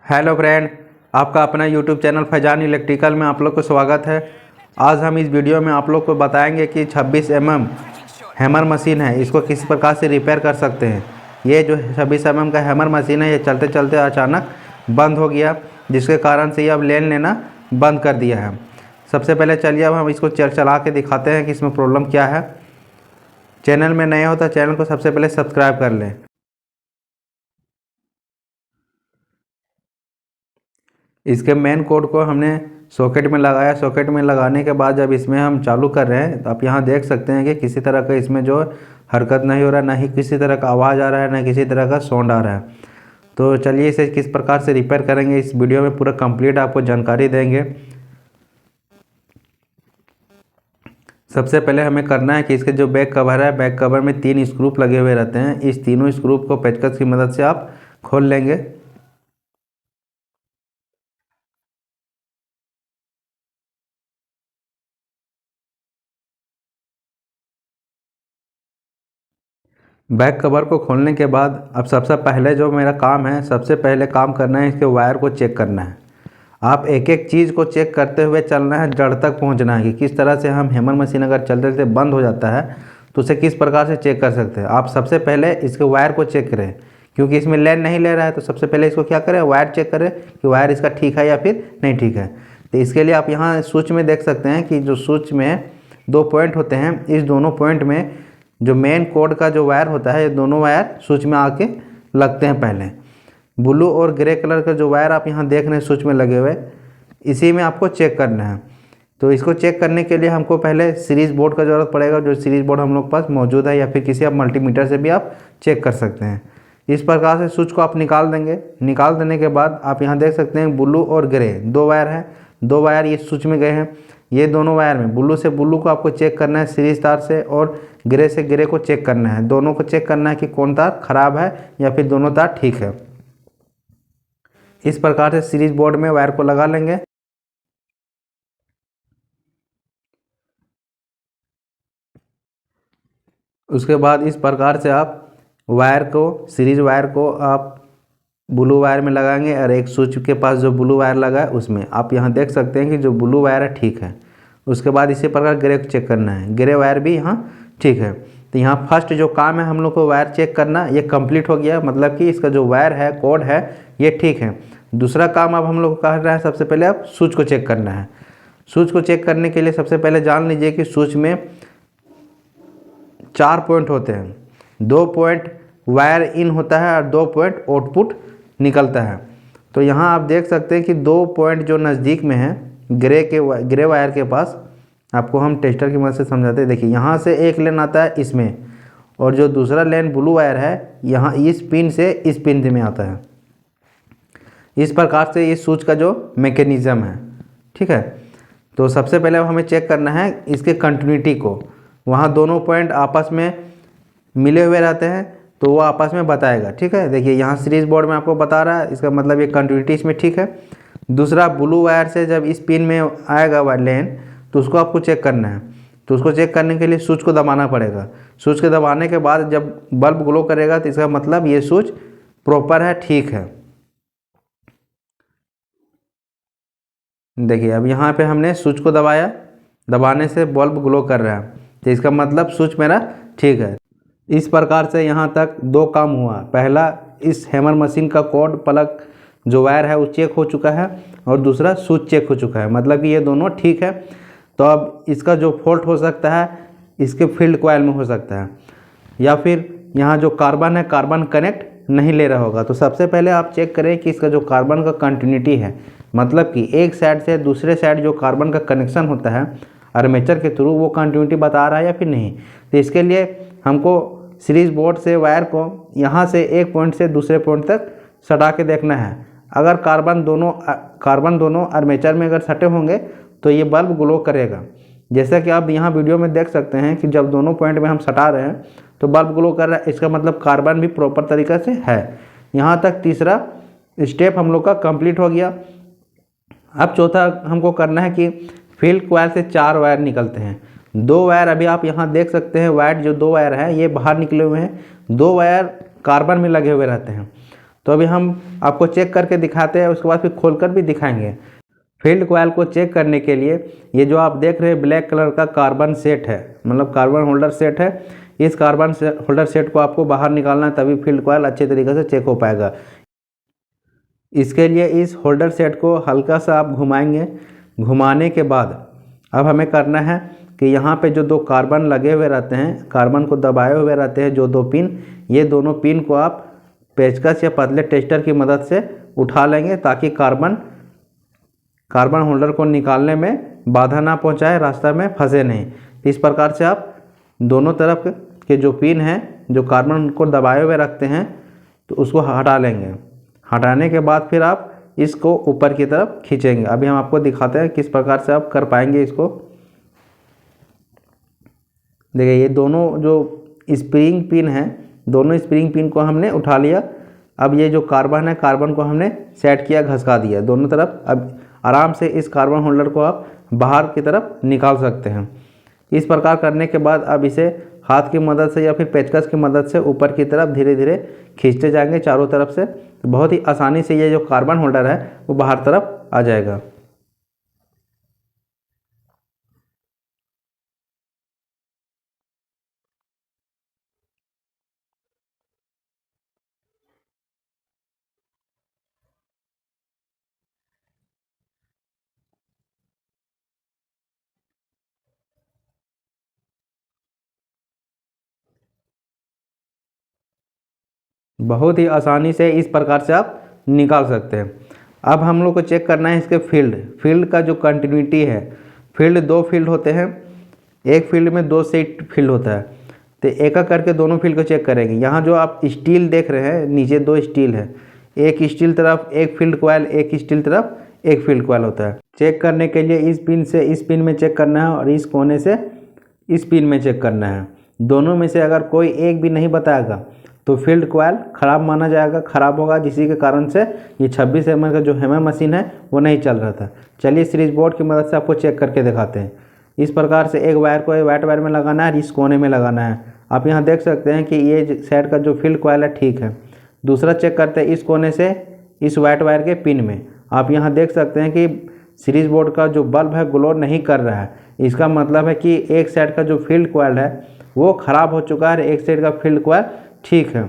Hello friend, आपका अपना YouTube channel Faizan electrical में आप लोग को स्वागत है। आज हम इस वीडियो में आप लोग को बताएंगे कि 26 हैमर मशीन है, इसको किस प्रकार से रिपेयर कर सकते हैं। ये जो 26 का हैमर मशीन है, ये चलते चलते अचानक बंद हो गया, जिसके कारण से ये अब लेन लेना बंद कर दिया है। सबसे पहले चलिए अब हम इसको चला के दिखाते हैं कि इसमें प्रॉब्लम क्या है। चैनल में नए हो तो चैनल को सबसे पहले सब्सक्राइब कर लें। इसके मेन कोड को हमने सॉकेट में लगाया। सॉकेट में लगाने के बाद जब इसमें हम चालू कर रहे हैं तो आप यहाँ देख सकते हैं कि किसी तरह का इसमें जो हरकत नहीं हो रहा, ना ही किसी तरह का आवाज़ आ रहा है, ना किसी तरह का साउंड आ रहा है। तो चलिए इसे किस प्रकार से रिपेयर करेंगे, इस वीडियो में पूरा कंप्लीट आपको जानकारी देंगे। सबसे पहले हमें करना है कि इसके जो बैक कवर है, बैक कवर में 3 स्क्रू लगे हुए रहते हैं। इस तीनों स्क्रू को पेचकस की मदद से आप खोल लेंगे। बैक कवर को खोलने के बाद अब सबसे पहले जो मेरा काम है, सबसे पहले काम करना है इसके वायर को चेक करना है। आप एक एक चीज़ को चेक करते हुए चलना है, जड़ तक पहुंचना है कि किस तरह से हम हैमर मशीन अगर चलते चलते बंद हो जाता है तो उसे किस प्रकार से चेक कर सकते हैं। आप सबसे पहले इसके वायर को चेक करें, क्योंकि इसमें लेन नहीं ले रहा है। तो सबसे पहले इसको क्या करें, वायर चेक करें कि वायर इसका ठीक है या फिर नहीं ठीक है। तो इसके लिए आप यहाँ स्विच में देख सकते हैं कि जो स्विच में 2 पॉइंट होते हैं, इस दोनों पॉइंट में जो मेन कोड का जो वायर होता है, ये दोनों वायर स्विच में आके लगते हैं। पहले ब्लू और ग्रे कलर का जो वायर आप यहाँ देख रहे हैं स्विच में लगे हुए, इसी में आपको चेक करना है। तो इसको चेक करने के लिए हमको पहले सीरीज़ बोर्ड का ज़रूरत पड़ेगा, जो सीरीज़ बोर्ड हम लोग के पास मौजूद है, या फिर किसी आप मल्टीमीटर से भी आप चेक कर सकते हैं। इस प्रकार से स्विच को आप निकाल देंगे। निकाल देने के बाद आप यहाँ देख सकते हैं ब्लू और ग्रे 2 वायर हैं। 2 वायर ये स्विच में गए हैं। ये दोनों वायर में ब्लू से ब्लू को आपको चेक करना है सीरीज तार से, और ग्रे से ग्रे को चेक करना है। दोनों को चेक करना है कि कौन तार खराब है या फिर दोनों तार ठीक है। इस प्रकार से सीरीज बोर्ड में वायर को लगा लेंगे। उसके बाद इस प्रकार से आप वायर को, सीरीज वायर को आप ब्लू वायर में लगाएंगे, और एक स्विच के पास जो ब्लू वायर लगा है उसमें आप यहाँ देख सकते हैं कि जो ब्लू वायर है ठीक है। उसके बाद इसी प्रकार ग्रे को चेक करना है, ग्रे वायर भी यहाँ ठीक है। तो यहाँ फर्स्ट जो काम है हम लोग को वायर चेक करना, ये कंप्लीट हो गया। मतलब कि इसका जो वायर है, कोड है, ये ठीक है। दूसरा काम अब हम लोग को कर रहा है, सबसे पहले आप स्विच को चेक करना है। स्विच को चेक करने के लिए सबसे पहले जान लीजिए कि स्विच में 4 पॉइंट होते हैं। 2 पॉइंट वायर इन होता है और 2 पॉइंट आउटपुट निकलता है। तो यहाँ आप देख सकते हैं कि 2 पॉइंट जो नज़दीक में है ग्रे वायर के पास, आपको हम टेस्टर की मदद से समझाते हैं। देखिए यहाँ से एक लेन आता है इसमें, और जो दूसरा लेन ब्लू वायर है यहाँ इस पिन से इस पिन में आता है। इस प्रकार से इस स्विच का जो मैकेनिज़्म है, ठीक है। तो सबसे पहले हमें चेक करना है इसके कंटिन्यूटी को। वहाँ दोनों पॉइंट आपस में मिले हुए रहते हैं, तो वो आपस में बताएगा, ठीक है। देखिए यहाँ सीरीज बोर्ड में आपको बता रहा है, इसका मतलब ये कंटिन्यूटी इसमें ठीक है। दूसरा ब्लू वायर से जब इस पिन में आएगा लेन, तो उसको आपको चेक करना है। तो उसको चेक करने के लिए स्विच को दबाना पड़ेगा। स्विच को दबाने के बाद जब बल्ब ग्लो करेगा तो इसका मतलब ये स्विच प्रॉपर है, ठीक है। देखिए अब यहाँ पे हमने स्विच को दबाया, दबाने से बल्ब ग्लो कर रहा है, तो इसका मतलब स्विच मेरा ठीक है। इस प्रकार से यहाँ तक 2 काम हुआ। पहला, इस हैमर मशीन का कोड प्लग जो वायर है वो चेक हो चुका है, और दूसरा स्विच चेक हो चुका है, मतलब कि ये दोनों ठीक है। तो अब इसका जो फॉल्ट हो सकता है इसके फील्ड कॉइल में हो सकता है, या फिर यहाँ जो कार्बन है, कार्बन कनेक्ट नहीं ले रहा होगा। तो सबसे पहले आप चेक करें कि इसका जो कार्बन का कंटिन्यूटी है, मतलब कि एक साइड से दूसरे साइड जो कार्बन का कनेक्शन होता है आर्मेचर के थ्रू, वो कंटिन्यूटी बता रहा है या फिर नहीं। तो इसके लिए हमको सीरीज बोर्ड से वायर को यहाँ से एक पॉइंट से दूसरे पॉइंट तक सटा के देखना है। अगर कार्बन दोनों आर्मेचर में अगर सटे होंगे तो ये बल्ब ग्लो करेगा। जैसा कि आप यहाँ वीडियो में देख सकते हैं कि जब दोनों पॉइंट में हम सटा रहे हैं तो बल्ब ग्लो कर रहा है, इसका मतलब कार्बन भी प्रॉपर तरीक़े से है। यहाँ तक तीसरा स्टेप हम लोग का कंप्लीट हो गया। अब चौथा हमको करना है कि फील्ड कॉइल से 4 वायर निकलते हैं। 2 वायर अभी आप यहाँ देख सकते हैं, वायर जो 2 वायर है ये बाहर निकले हुए हैं। 2 वायर कार्बन में लगे हुए रहते हैं। तो अभी हम आपको चेक करके दिखाते हैं, उसके बाद फिर खोलकर भी दिखाएंगे। फील्ड कॉइल को चेक करने के लिए ये जो आप देख रहे हैं ब्लैक कलर का कार्बन सेट है, मतलब कार्बन होल्डर सेट है। इस कार्बन होल्डर सेट को आपको बाहर निकालना है, तभी फील्ड कॉइल अच्छे तरीके से चेक हो पाएगा। इसके लिए इस होल्डर सेट को हल्का सा आप घुमाएंगे। घुमाने के बाद अब हमें करना है कि यहाँ पे जो दो कार्बन लगे हुए रहते हैं, कार्बन को दबाए हुए रहते हैं जो दो पिन, ये दोनों पिन को आप पेचकस या पतले टेस्टर की मदद से उठा लेंगे, ताकि कार्बन होल्डर को निकालने में बाधा ना पहुंचाए, रास्ता में फंसे नहीं। इस प्रकार से आप दोनों तरफ के जो पिन हैं, जो कार्बन को दबाए हुए रखते हैं, तो उसको हटा लेंगे। हटाने के बाद फिर आप इसको ऊपर की तरफ खींचेंगे। अभी हम आपको दिखाते हैं किस प्रकार से आप कर पाएंगे इसको। देखिए ये दोनों जो स्प्रिंग पिन हैं, दोनों स्प्रिंग पिन को हमने उठा लिया। अब ये जो कार्बन है, कार्बन को हमने सेट किया, घसका दिया दोनों तरफ। अब आराम से इस कार्बन होल्डर को आप बाहर की तरफ निकाल सकते हैं। इस प्रकार करने के बाद अब इसे हाथ की मदद से या फिर पेचकस की मदद से ऊपर की तरफ धीरे धीरे खींचते जाएंगे चारों तरफ से। बहुत ही आसानी से ये जो कार्बन होल्डर है वो बाहर तरफ आ जाएगा। बहुत ही आसानी से इस प्रकार से आप निकाल सकते हैं। अब हम लोग को चेक करना है इसके फील्ड का जो कंटिन्यूटी है। फील्ड दो फील्ड होते हैं, एक फील्ड में दो सेट फील्ड होता है, तो एक एक करके दोनों फील्ड को चेक करेंगे। यहाँ जो आप स्टील देख रहे हैं, नीचे दो स्टील है, एक स्टील तरफ एक फील्ड कॉइल, एक स्टील तरफ एक फील्ड कॉइल होता है। चेक करने के लिए इस पिन से इस पिन में चेक करना है और इस कोने से इस पिन में चेक करना है। दोनों में से अगर कोई एक भी नहीं बताएगा तो फील्ड कॉइल ख़राब माना जाएगा, ख़राब होगा, जिसी के कारण से ये 26 mm का जो हैमर मशीन है वो नहीं चल रहा था। चलिए सीरीज बोर्ड की मदद से आपको चेक करके दिखाते हैं। इस प्रकार से एक वायर को वाइट वायर में लगाना है, इस कोने में लगाना है। आप यहाँ देख सकते हैं कि ये साइड का जो फील्ड कॉइल है ठीक है। दूसरा चेक करते हैं इस कोने से इस वाइट वायर के पिन में। आप यहाँ देख सकते हैं कि सीरीज बोर्ड का जो बल्ब है ग्लो नहीं कर रहा है। इसका मतलब है कि एक साइड का जो फील्ड कॉइल है वो ख़राब हो चुका है, एक साइड का फील्ड कॉइल ठीक है।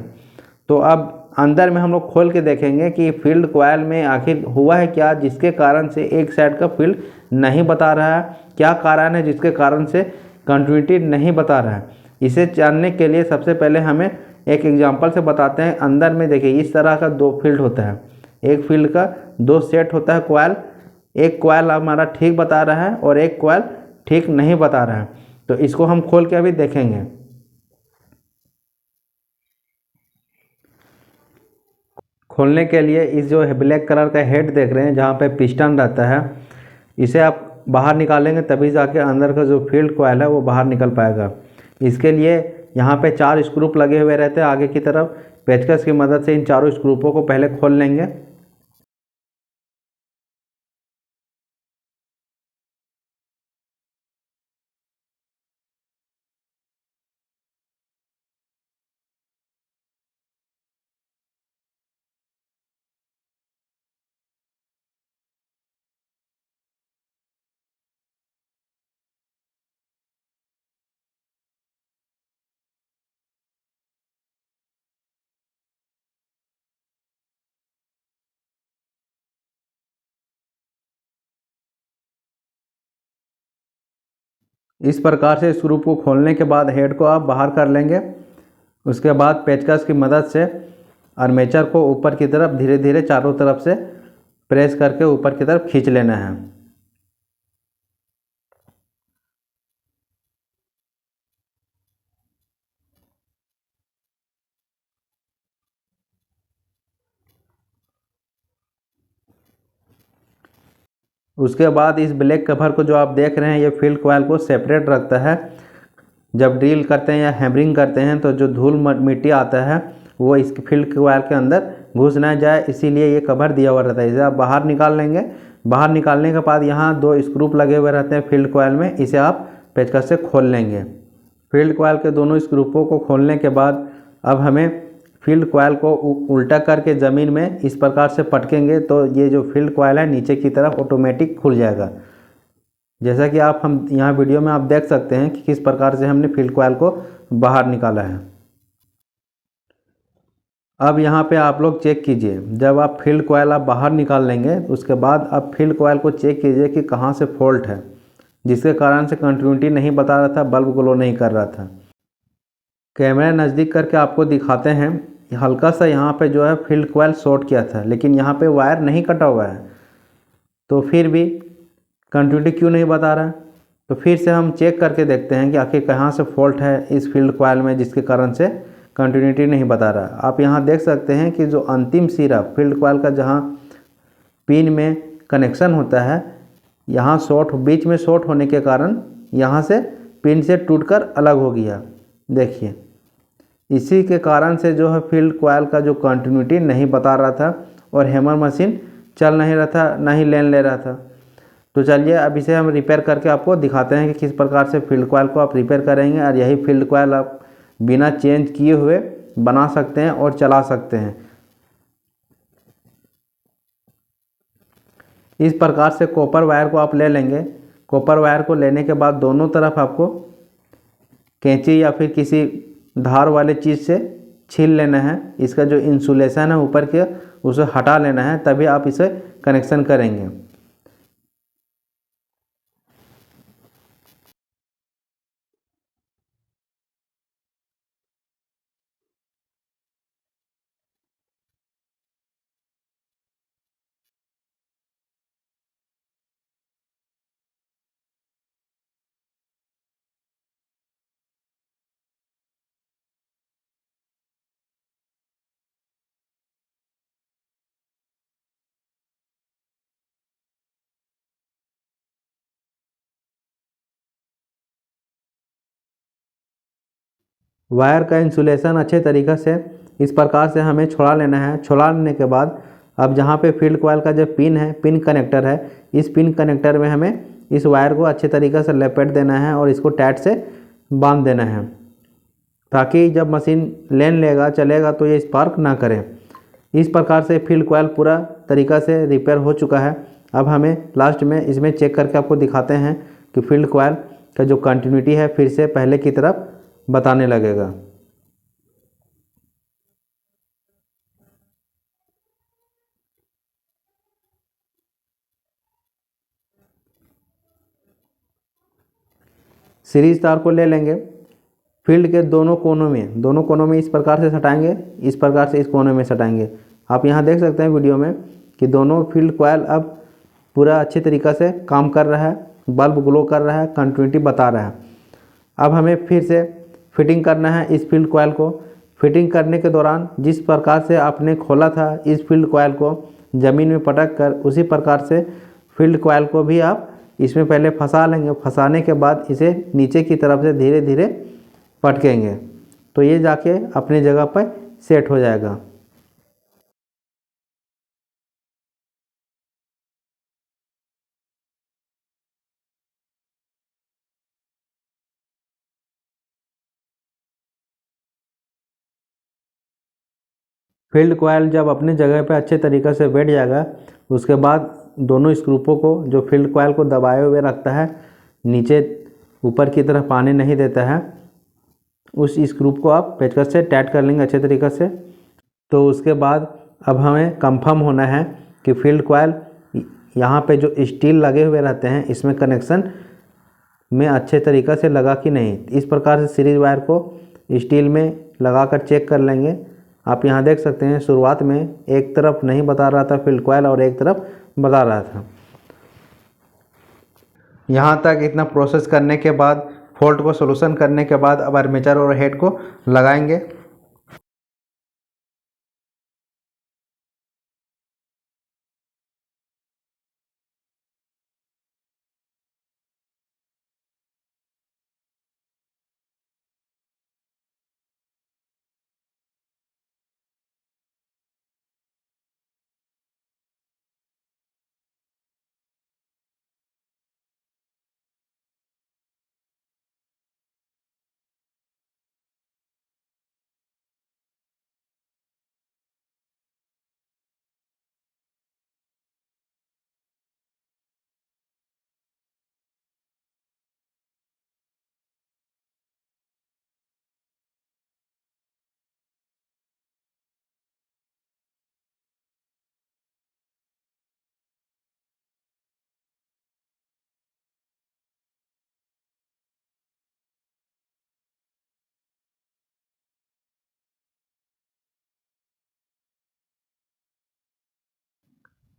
तो अब अंदर में हम लोग खोल के देखेंगे कि फील्ड कॉइल में आखिर हुआ है क्या, जिसके कारण से एक साइड का फील्ड नहीं बता रहा है। क्या कारण है जिसके कारण से कंटिन्यूटी नहीं बता रहा है। इसे जानने के लिए सबसे पहले हमें एक एग्जांपल से बताते हैं। अंदर में देखिए इस तरह का दो फील्ड होता है, एक फील्ड का दो सेट होता है कॉइल। एक कॉइल हमारा ठीक बता रहा है और एक कॉइल ठीक नहीं बता रहा है। तो इसको हम खोल के अभी देखेंगे। खोलने के लिए इस जो ब्लैक कलर का हेड देख रहे हैं, जहाँ पे पिस्टन रहता है, इसे आप बाहर निकालेंगे तभी जाके अंदर का जो फील्ड कॉइल है वो बाहर निकल पाएगा। इसके लिए यहाँ पे 4 स्क्रू लगे हुए रहते हैं आगे की तरफ। पेचकस की मदद से इन चारों स्क्रूपों को पहले खोल लेंगे। इस प्रकार से स्क्रू को खोलने के बाद हेड को आप बाहर कर लेंगे। उसके बाद पेचकस की मदद से आर्मेचर को ऊपर की तरफ धीरे धीरे चारों तरफ से प्रेस करके ऊपर की तरफ खींच लेना है। उसके बाद इस ब्लैक कवर को जो आप देख रहे हैं ये फील्ड कॉइल को सेपरेट रखता है। जब ड्रिल करते हैं या हैमरिंग करते हैं तो जो धूल मिट्टी आता है वो इस फील्ड कॉइल के अंदर घुस ना जाए, इसीलिए ये कवर दिया हुआ रहता है। इसे आप बाहर निकाल लेंगे। बाहर निकालने के बाद यहाँ 2 स्क्रू लगे हुए रहते हैं फील्ड कॉइल में, इसे आप पेचकस से खोल लेंगे। फील्ड कॉइल के दोनों स्क्रूपों को खोलने के बाद अब हमें फील्ड कॉइल को उल्टा करके ज़मीन में इस प्रकार से पटकेंगे तो ये जो फील्ड कॉइल है नीचे की तरफ ऑटोमेटिक खुल जाएगा। जैसा कि हम यहाँ वीडियो में आप देख सकते हैं कि किस प्रकार से हमने फील्ड कॉइल को बाहर निकाला है। अब यहाँ पे आप लोग चेक कीजिए, जब आप फील्ड कॉइल आप बाहर निकाल लेंगे उसके बाद आप फील्ड कॉइल को चेक कीजिए कि कहाँ से फॉल्ट है, जिसके कारण से कंटिन्यूटी नहीं बता रहा था, बल्ब ग्लो नहीं कर रहा था। कैमरा नज़दीक करके आपको दिखाते हैं, हल्का सा यहाँ पे जो है फील्ड कॉइल शॉर्ट किया था, लेकिन यहाँ पे वायर नहीं कटा हुआ है, तो फिर भी कंटिन्यूटी क्यों नहीं बता रहा है। तो फिर से हम चेक करके देखते हैं कि आखिर कहाँ से फॉल्ट है इस फील्ड कॉइल में, जिसके कारण से कंटिन्यूटी नहीं बता रहा। आप यहाँ देख सकते हैं कि जो अंतिम सिरा फील्ड कॉइल का जहाँ पिन में कनेक्शन होता है, यहाँ शॉर्ट, बीच में शॉर्ट होने के कारण यहाँ से पिन से टूटकर अलग हो गया। देखिए, इसी के कारण से जो है फील्ड कॉइल का जो कंटिन्यूटी नहीं बता रहा था और हैमर मशीन चल नहीं रहा था, ना ही लेन ले रहा था। तो चलिए अब इसे हम रिपेयर करके आपको दिखाते हैं कि किस प्रकार से फील्ड कॉइल को आप रिपेयर करेंगे और यही फील्ड कॉइल आप बिना चेंज किए हुए बना सकते हैं और चला सकते हैं। इस प्रकार से कॉपर वायर को आप ले लेंगे। कॉपर वायर को लेने के बाद दोनों तरफ आपको कैंची या फिर किसी धार वाले चीज़ से छील लेना है। इसका जो इंसुलेशन है ऊपर के उसे हटा लेना है, तभी आप इसे कनेक्शन करेंगे। वायर का इंसुलेशन अच्छे तरीक़े से इस प्रकार से हमें छुड़ा लेना है। छुड़ा लेने के बाद अब जहाँ पे फील्ड कॉइल का जो पिन है, पिन कनेक्टर है, इस पिन कनेक्टर में हमें इस वायर को अच्छे तरीक़े से लपेट देना है और इसको टाइट से बांध देना है, ताकि जब मशीन लेन लेगा चलेगा तो ये स्पार्क ना करे। इस प्रकार से फील्ड कॉइल पूरा तरीक़ा से रिपेयर हो चुका है। अब हमें लास्ट में इसमें चेक करके आपको दिखाते हैं कि फील्ड कॉइल का जो कंटिन्यूटी है फिर से पहले की तरफ बताने लगेगा। सीरीज तार को ले लेंगे, फील्ड के दोनों कोनों में इस प्रकार से सटाएंगे, इस प्रकार से इस कोने में सटाएंगे। आप यहाँ देख सकते हैं वीडियो में कि दोनों फील्ड कॉइल अब पूरा अच्छे तरीक़े से काम कर रहा है, बल्ब ग्लो कर रहा है, कंटिन्यूटी बता रहा है। अब हमें फिर से फिटिंग करना है इस फील्ड कॉइल को। फिटिंग करने के दौरान जिस प्रकार से आपने खोला था इस फील्ड कॉइल को ज़मीन में पटक कर, उसी प्रकार से फील्ड कॉइल को भी आप इसमें पहले फंसा लेंगे। फंसाने के बाद इसे नीचे की तरफ से धीरे धीरे पटकेंगे तो ये जाके अपनी जगह पर सेट हो जाएगा। फील्ड कॉइल जब अपनी जगह पे अच्छे तरीक़े से बैठ जाएगा, उसके बाद दोनों स्क्रूपों को जो फील्ड कॉइल को दबाए हुए रखता है, नीचे ऊपर की तरफ पानी नहीं देता है, उस स्क्रूप को आप पेचकस से टाइट कर लेंगे अच्छे तरीक़े से। तो उसके बाद अब हमें कंफर्म होना है कि फील्ड कॉइल यहाँ पे जो स्टील लगे हुए रहते हैं इसमें कनेक्शन में अच्छे तरीक़े से लगा कि नहीं। इस प्रकार से सीरीज वायर को स्टील में लगाकर चेक कर लेंगे। आप यहाँ देख सकते हैं शुरुआत में एक तरफ नहीं बता रहा था फील्ड कॉइल और एक तरफ बता रहा था। यहाँ तक इतना प्रोसेस करने के बाद, फॉल्ट को सोल्यूशन करने के बाद अब आर्मेचर और हेड को लगाएंगे।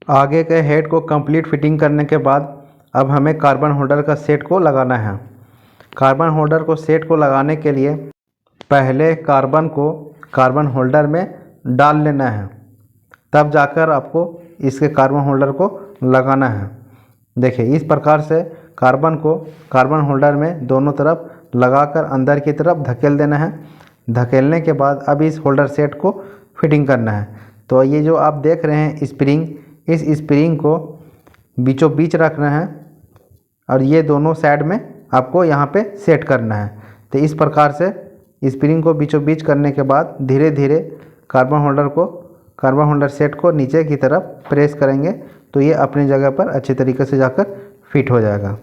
आगे के हेड को कंप्लीट फिटिंग करने के बाद अब हमें कार्बन होल्डर का सेट को लगाना है। कार्बन होल्डर को सेट को लगाने के लिए पहले कार्बन को कार्बन होल्डर में डाल लेना है, तब जाकर आपको इसके कार्बन होल्डर को लगाना है। देखिए इस प्रकार से कार्बन को कार्बन होल्डर में दोनों तरफ लगाकर अंदर की तरफ धकेल देना है। धकेलने के बाद अब इस होल्डर सेट को फिटिंग करना है। तो ये जो आप देख रहे हैं स्प्रिंग, इस स्प्रिंग को बीचों बीच रखना है और ये दोनों साइड में आपको यहाँ पे सेट करना है। तो इस प्रकार से स्प्रिंग को बीचों बीच करने के बाद धीरे धीरे कार्बन होल्डर सेट को नीचे की तरफ प्रेस करेंगे तो ये अपनी जगह पर अच्छे तरीके से जाकर फिट हो जाएगा।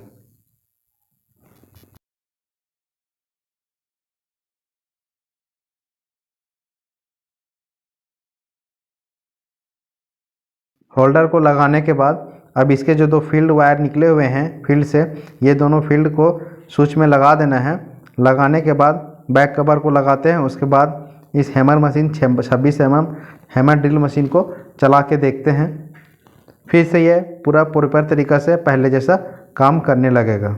होल्डर को लगाने के बाद अब इसके जो दो फील्ड वायर निकले हुए हैं फील्ड से, ये दोनों फील्ड को स्विच में लगा देना है। लगाने के बाद बैक कवर को लगाते हैं। उसके बाद इस hammer machine 26 mm hammer drill machine को चला के देखते हैं। फिर से ये पूरा प्रॉपर तरीक़ा से पहले जैसा काम करने लगेगा।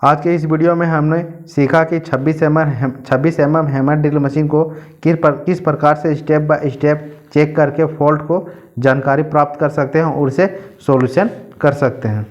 आज के इस वीडियो में हमने सीखा कि 26 mm हैमर ड्रिल मशीन को किस प्रकार से स्टेप बाय स्टेप चेक करके फॉल्ट को जानकारी प्राप्त कर सकते हैं और उसे सॉल्यूशन कर सकते हैं।